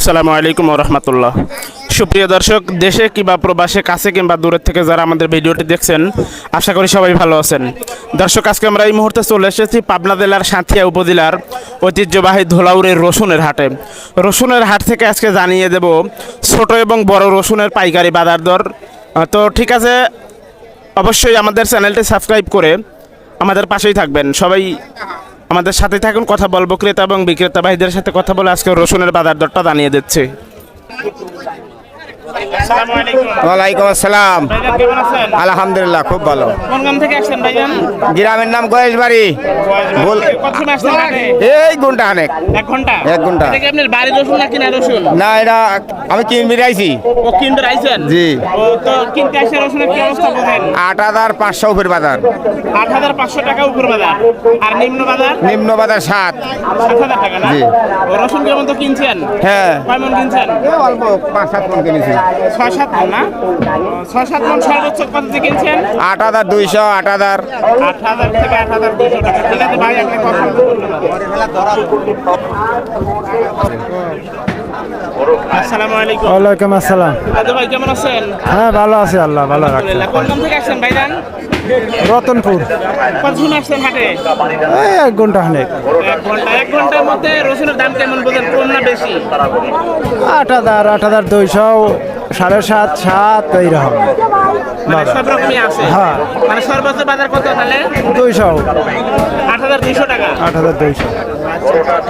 আসসালামু আলাইকুম ওয়া রাহমাতুল্লাহ। সুপ্রিয় দর্শক, দেশে কিংবা প্রবাসে, কাছে কিংবা দূরের থেকে যারা আমাদের ভিডিওটি দেখছেন, আশা করি সবাই ভালো আছেন। দর্শক, আজকে আমরা এই মুহূর্তে চলে এসেছি পাবনা জেলার সাঁথিয়া উপজেলার ঐতিহ্যবাহী ধোলাউড়ের রসুনের হাটে। রসুনের হাট থেকে আজকে জানিয়ে দেব ছোট এবং বড় রসুনের পাইকারি বাজার দর। তো ঠিক আছে, অবশ্যই আমাদের চ্যানেলটি সাবস্ক্রাইব করে আমাদের পাশেই থাকবেন। সবাই আমাদের সাথে থাকুন, কথা বলবো ক্রেতা এবং বিক্রেতা ভাইদের সাথে কথা বলে আজকে রসুনের বাজার দরটা জানিয়ে দিচ্ছে। ওয়ালাইকুম আসসালাম। আলহামদুলিল্লাহ, খুব ভালো। কোন গ্রাম থেকে আসছেন ভাইজান? গ্রামের নাম গয়েশবাড়ি। কত সময় আসছেন হাটে? এই ঘন্টা খানেক। 1 ঘন্টা। 1 ঘন্টা। এটা কি আপনার বাড়ির রসুন না কিনা রসুন? না, এটা আমি কিনবি আইছি। ও কিনতে আইছেন? জি। ও তো কিনতে আসে রসুনের কি অবস্থা বলেন? 8,500 উপর বাজার। 8,500 টাকা উপর বাজার। আর নিম্ন বাজার? নিম্ন বাজার 7। 7,000 টাকা না? জি। ও রসুন কেমন তো কিনছেন? হ্যাঁ, কয় মন কিনছেন? অল্প 5-7 মন কিনেছি। 6-7 মন না? 6-7 মন সর্বোচ্চ কত দিয়ে কিনছেন? 8,200, 8,000। 8,000 থেকে 8,200 টাকা। ঠিক আছে ভাই, আপনি কথা বলুন। আসসালামু আলাইকুম। ওয়ালাইকুম আসসালাম। দাদু ভাই কেমন আছেন? হ্যাঁ, ভালো আছি, আল্লাহ ভালো রাখছে। আলহামদুলিল্লাহ। কোন গ্রাম থেকে আসছেন ভাইজান? রতনপুর। কত সময় আসছেন হাটে? এই 1 ঘন্টা খানেক। 1 ঘন্টা। 1 ঘন্টার মধ্যে রসুনের দাম কেমন বোঝেন, কম না বেশি? 8,000, 8,200, 7.5, 7 এইরকম। মানে সব রকমই আছে। হ্যাঁ। মানে সর্বোচ্চ বাজার কত তাহলে? 200, 8,200 টাকা। 8,200।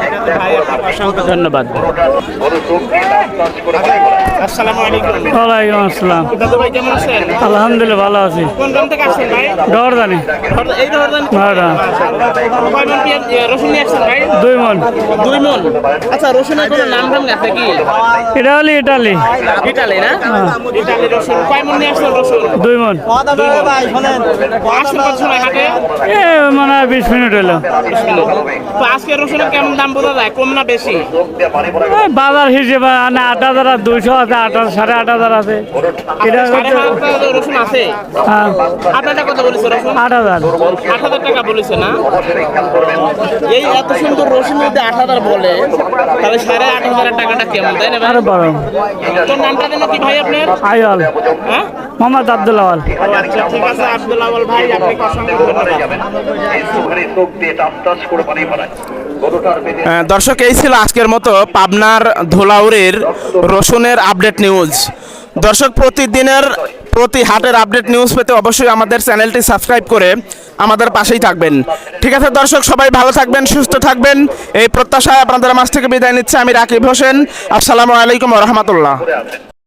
ঠিক আছে ভাই, আপনাকে অসংখ্য ধন্যবাদ। আসসালামু আলাইকুম। ওয়ালাইকুম আসসালাম। দাদু ভাই কেমন আছেন? আলহামদুলিল্লাহ, ভালো আছি। কোন গ্রাম থেকে আসছেন ভাই? ডরদানি। এই ধরনের কয় মন রসুন নিয়ে আসছেন ভাই? 2 মন। 2 মন। আচ্ছা, রসুনের কোনো নাম দাম আছে কি? এটা হলি ইটালি। ইটালি না? ইটালি রসুন। কয় মন নিয়ে আসছেন রসুন? 2 মন। আসছেন কত সময় হাটে? এ মনে হয় 20 মিনিট হলো। তো আজকে রসুনের কেমন দাম বোঝা যায়, কম না বেশি? এই বাজার হিসেবে 8,000 আর 200 আছে, 8,000, 8,500 আছে। এটা সাড়ে হচ্ছে 8,000 টাকা রসুন আছে। হ্যাঁ, আপনারটা কত বলেছে রসুন? 8,000। 8,000 টাকা বলেছে না? এই এত সুন্দর রসুন যদি 8,000 বলে, তাহলে 8,500 টাকাটা কেমন, তাই না ভাই? আরো বড়। তোর নামটা যেন কি ভাই আপনার? আইওয়াল। হ্যাঁ? মোহাম্মদ আব্দুল আওয়াল। ও আচ্ছা, ঠিক আছে আব্দুল আওয়াল ভাই, আপনাকে অসংখ্য ধন্যবাদ। দর্শক, এই ছিল আজকের মতো পাবনার ধোলাউড়ের রসুনের আপডেট নিউজ। দর্শক, প্রতি হাটের আপডেট নিউজ পেতে অবশ্যই আমাদের চ্যানেলটি সাবস্ক্রাইব করে আমাদের পাশেই থাকবেন। ঠিক আছে দর্শক, সবাই ভালো থাকবেন, সুস্থ থাকবেন, এই প্রত্যাশায় আপনাদের মাঝ থেকে বিদায় নিচ্ছে আমি রাকিব হোসেন। আসসালামু আলাইকুম ওয়া রাহমাতুল্লাহ।